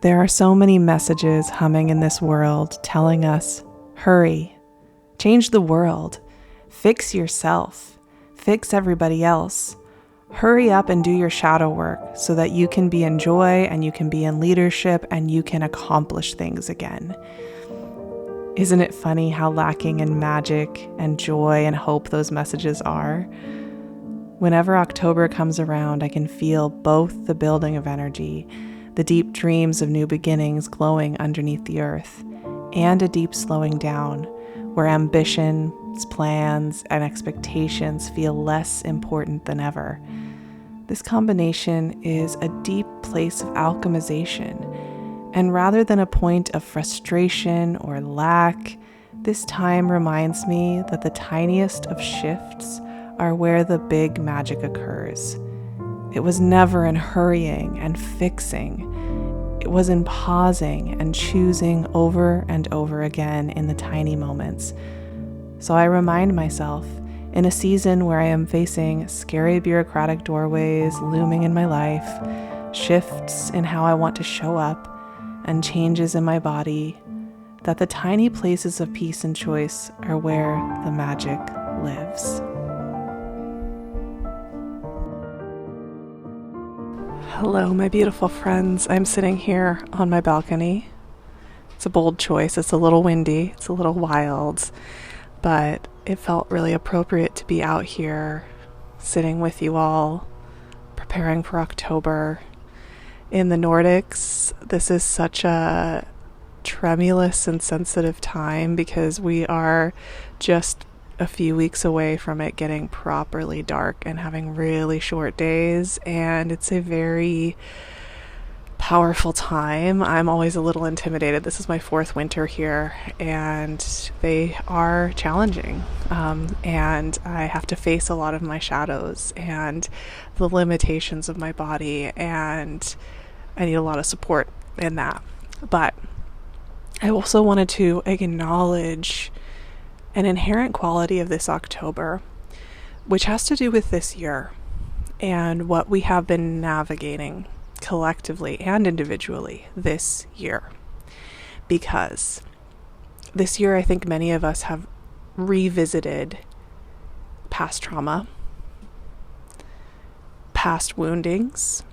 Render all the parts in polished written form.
There are so many messages humming in this world telling us, hurry, change the world, fix yourself, fix everybody else. Hurry up and do your shadow work so that you can be in joy and you can be in leadership and you can accomplish things again. Isn't it funny how lacking in magic and joy and hope those messages are? Whenever October comes around, I can feel both the building of energy, the deep dreams of new beginnings glowing underneath the earth, and a deep slowing down where ambitions, plans, and expectations feel less important than ever. This combination is a deep place of alchemization, and rather than a point of frustration or lack, this time reminds me that the tiniest of shifts are where the big magic occurs. It was never in hurrying and fixing. It was in pausing and choosing over and over again in the tiny moments. So I remind myself, in a season where I am facing scary bureaucratic doorways looming in my life, shifts in how I want to show up, and changes in my body, that the tiny places of peace and choice are where the magic lives. Hello, my beautiful friends. I'm sitting here on my balcony. It's a bold choice. It's a little windy. It's a little wild, but it felt really appropriate to be out here sitting with you all, preparing for October. In the Nordics, this is such a tremulous and sensitive time because we are just a few weeks away from it getting properly dark and having really short days, and it's a very powerful time. I'm always a little intimidated. This is my 4th winter here, and they are challenging, and I have to face a lot of my shadows and the limitations of my body, and I need a lot of support in that. But I also wanted to acknowledge an inherent quality of this October, which has to do with this year and what we have been navigating collectively and individually this year. Because this year, I think many of us have revisited past trauma, past woundings,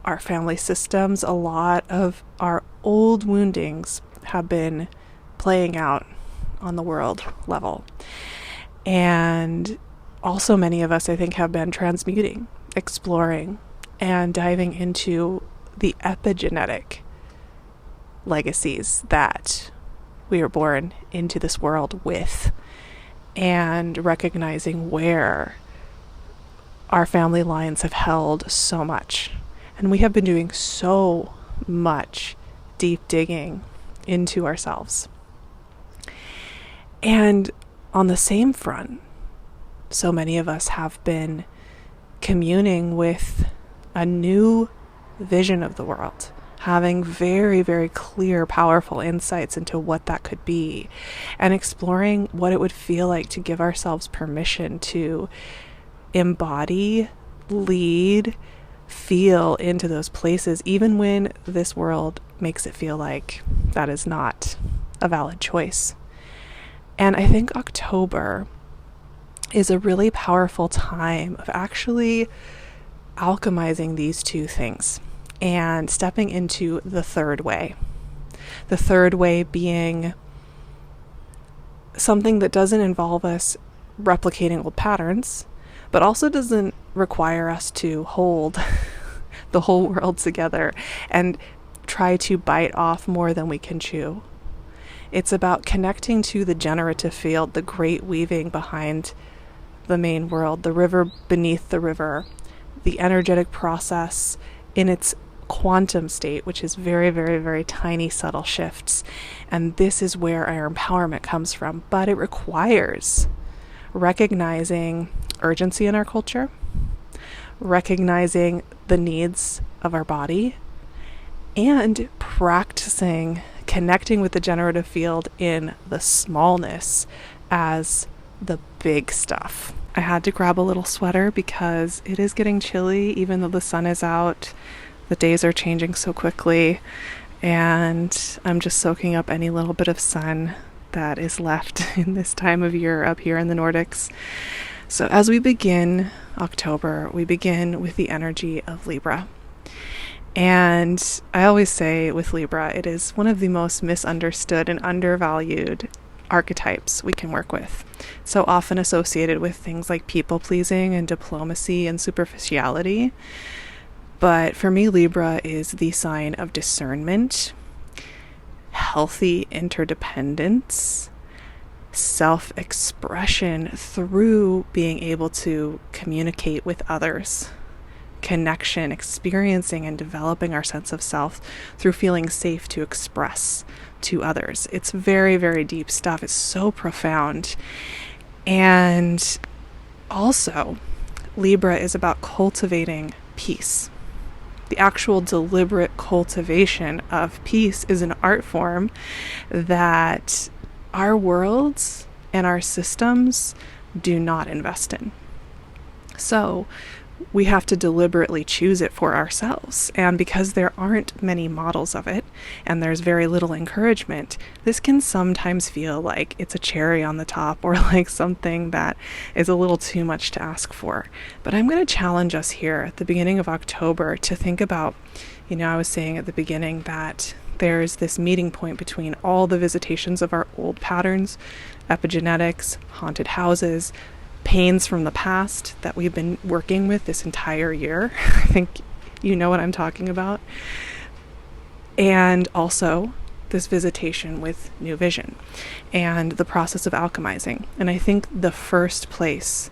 our family systems. A lot of our old woundings have been playing out on the world level. And also many of us, I think, have been transmuting, exploring, and diving into the epigenetic legacies that we are born into this world with, and recognizing where our family lines have held so much. And we have been doing so much deep digging into ourselves. And on the same front, so many of us have been communing with a new vision of the world, having very, very clear, powerful insights into what that could be, and exploring what it would feel like to give ourselves permission to embody, lead, feel into those places, even when this world makes it feel like that is not a valid choice. And I think October is a really powerful time of actually alchemizing these two things and stepping into the third way. The third way being something that doesn't involve us replicating old patterns, but also doesn't require us to hold the whole world together and try to bite off more than we can chew. It's about connecting to the generative field, the great weaving behind the main world, the river beneath the river, the energetic process in its quantum state, which is very, very, very tiny, subtle shifts. And this is where our empowerment comes from. But it requires recognizing urgency in our culture, recognizing the needs of our body, and practicing connecting with the generative field in the smallness as the big stuff. I had to grab a little sweater because it is getting chilly, even though the sun is out. The days are changing so quickly, and I'm just soaking up any little bit of sun that is left in this time of year up here in the Nordics. So as we begin October, we begin with the energy of Libra. And I always say with Libra, it is one of the most misunderstood and undervalued archetypes we can work with. So often associated with things like people pleasing and diplomacy and superficiality. But for me, Libra is the sign of discernment, healthy interdependence, self-expression through being able to communicate with others, connection, experiencing and developing our sense of self through feeling safe to express to others. It's very, very deep stuff. It's so profound. And also, Libra is about cultivating peace. The actual deliberate cultivation of peace is an art form that our worlds and our systems do not invest in. So we have to deliberately choose it for ourselves. And because there aren't many models of it, and there's very little encouragement, this can sometimes feel like it's a cherry on the top, or like something that is a little too much to ask for. But I'm going to challenge us here at the beginning of October to think about, I was saying at the beginning that there's this meeting point between all the visitations of our old patterns, epigenetics, haunted houses, pains from the past that we've been working with this entire year. I think you know what I'm talking about. And also this visitation with new vision and the process of alchemizing. And I think the first place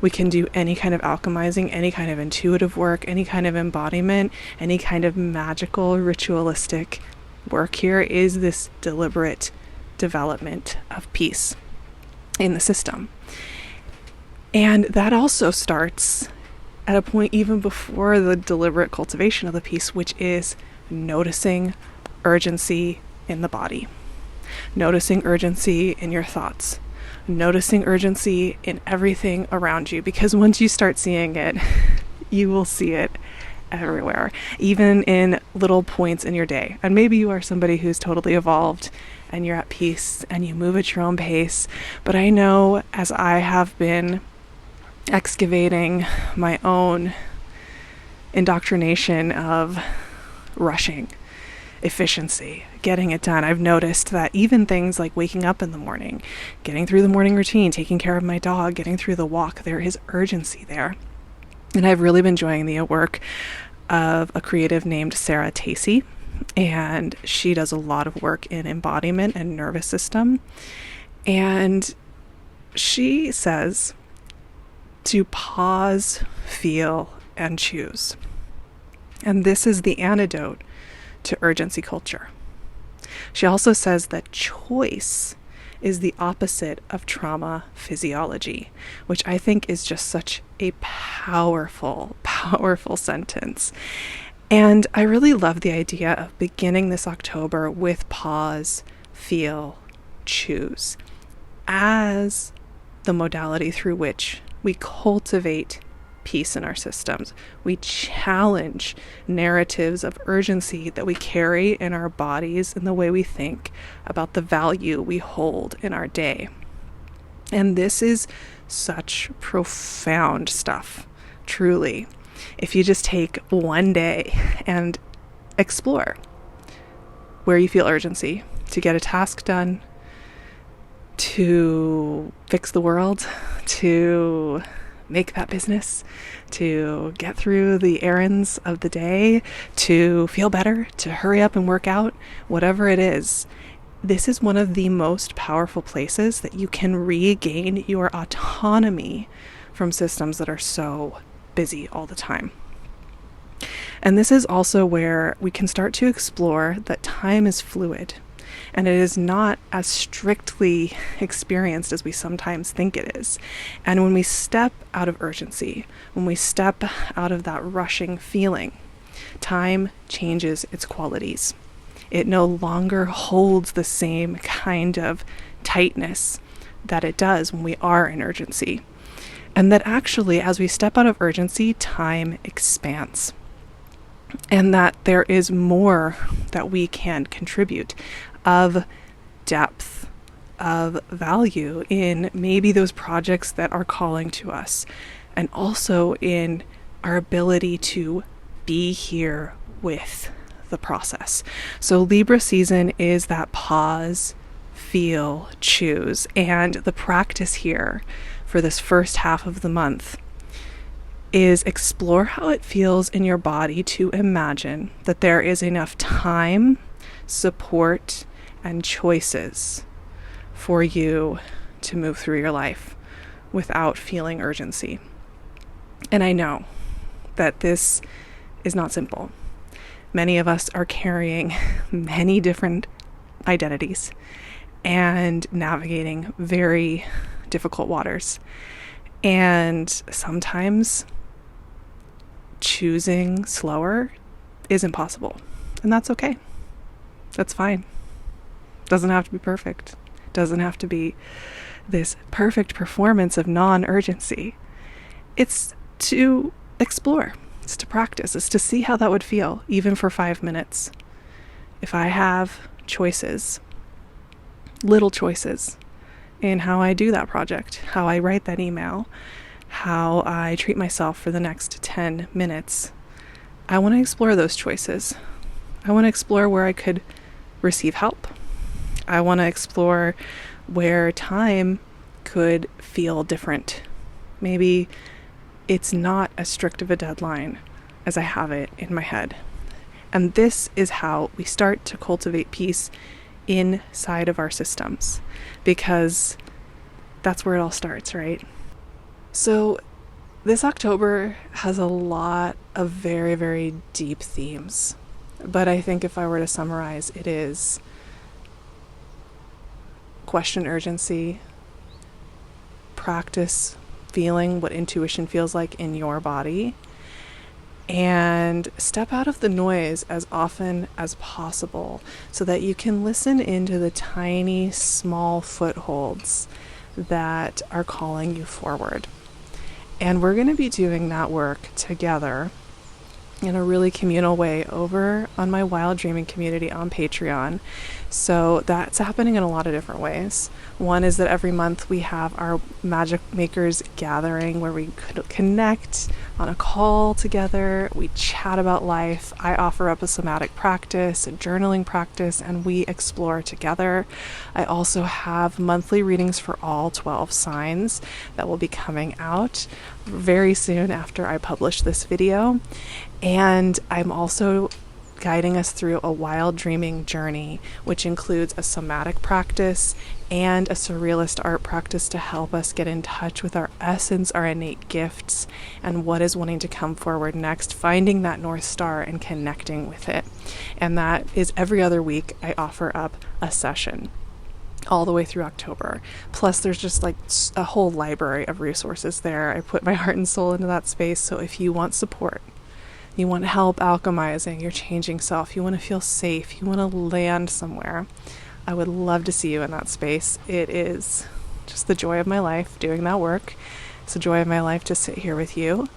we can do any kind of alchemizing, any kind of intuitive work, any kind of embodiment, any kind of magical, ritualistic work here is this deliberate development of peace in the system. And that also starts at a point even before the deliberate cultivation of the peace, which is noticing urgency in the body, noticing urgency in your thoughts, noticing urgency in everything around you. Because once you start seeing it, you will see it everywhere, even in little points in your day. And maybe you are somebody who's totally evolved and you're at peace and you move at your own pace. But I know, as I have been excavating my own indoctrination of rushing, efficiency, getting it done, I've noticed that even things like waking up in the morning, getting through the morning routine, taking care of my dog, getting through the walk, there is urgency there. And I've really been enjoying the work of a creative named Sarah Tacey, and she does a lot of work in embodiment and nervous system. And she says to pause, feel, and choose. And this is the antidote to urgency culture. She also says that choice is the opposite of trauma physiology, which I think is just such a powerful, powerful sentence. And I really love the idea of beginning this October with pause, feel, choose as the modality through which we cultivate peace in our systems. We challenge narratives of urgency that we carry in our bodies and the way we think about the value we hold in our day. And this is such profound stuff, truly. If you just take one day and explore where you feel urgency to get a task done, to fix the world, to make that business, to get through the errands of the day, to feel better, to hurry up and work out, whatever it is. This is one of the most powerful places that you can regain your autonomy from systems that are so busy all the time. And this is also where we can start to explore that time is fluid. And it is not as strictly experienced as we sometimes think it is. And when we step out of urgency, when we step out of that rushing feeling, time changes its qualities. It no longer holds the same kind of tightness that it does when we are in urgency. And that actually, as we step out of urgency, time expands. and that there is more that we can contribute of depth, of value in maybe those projects that are calling to us, and also in our ability to be here with the process. So Libra season is that pause, feel, choose. And the practice here for this first half of the month is explore how it feels in your body to imagine that there is enough time, support, and choices for you to move through your life without feeling urgency. And I know that this is not simple. Many of us are carrying many different identities and navigating very difficult waters. And sometimes choosing slower is impossible. And that's okay. That's fine. Doesn't have to be perfect. Doesn't have to be this perfect performance of non-urgency. It's to explore. It's to practice. It's to see how that would feel, even for 5 minutes. If I have choices, little choices, in how I do that project, how I write that email, how I treat myself for the next 10 minutes, I want to explore those choices. I want to explore where I could receive help. I want to explore where time could feel different. Maybe it's not as strict of a deadline as I have it in my head. And this is how we start to cultivate peace inside of our systems, because that's where it all starts, right? So this October has a lot of very, very deep themes. But I think if I were to summarize, it is question urgency, practice feeling what intuition feels like in your body, and step out of the noise as often as possible so that you can listen into the tiny, small footholds that are calling you forward. And we're going to be doing that work together in a really communal way over on my Wild Dreaming community on Patreon. So that's happening in a lot of different ways. One is that every month we have our Magic Makers gathering where we connect on a call together. We chat about life. I offer up a somatic practice, a journaling practice, and we explore together. I also have monthly readings for all 12 signs that will be coming out very soon after I publish this video. And I'm also guiding us through a wild dreaming journey, which includes a somatic practice and a surrealist art practice to help us get in touch with our essence, our innate gifts, and what is wanting to come forward next, finding that North Star and connecting with it. And that is every other week I offer up a session all the way through October. Plus there's just like a whole library of resources there. I put my heart and soul into that space. So if you want support, you want help alchemizing your changing self, you want to feel safe, you want to land somewhere, I would love to see you in that space. It is just the joy of my life doing that work. It's the joy of my life to sit here with you.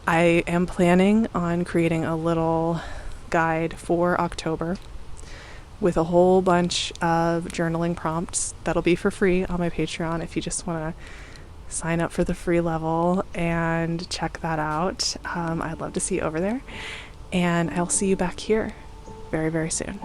I am planning on creating a little guide for October with a whole bunch of journaling prompts that'll be for free on my Patreon if you just want to sign up for the free level and check that out. I'd love to see you over there, and I'll see you back here very, very soon.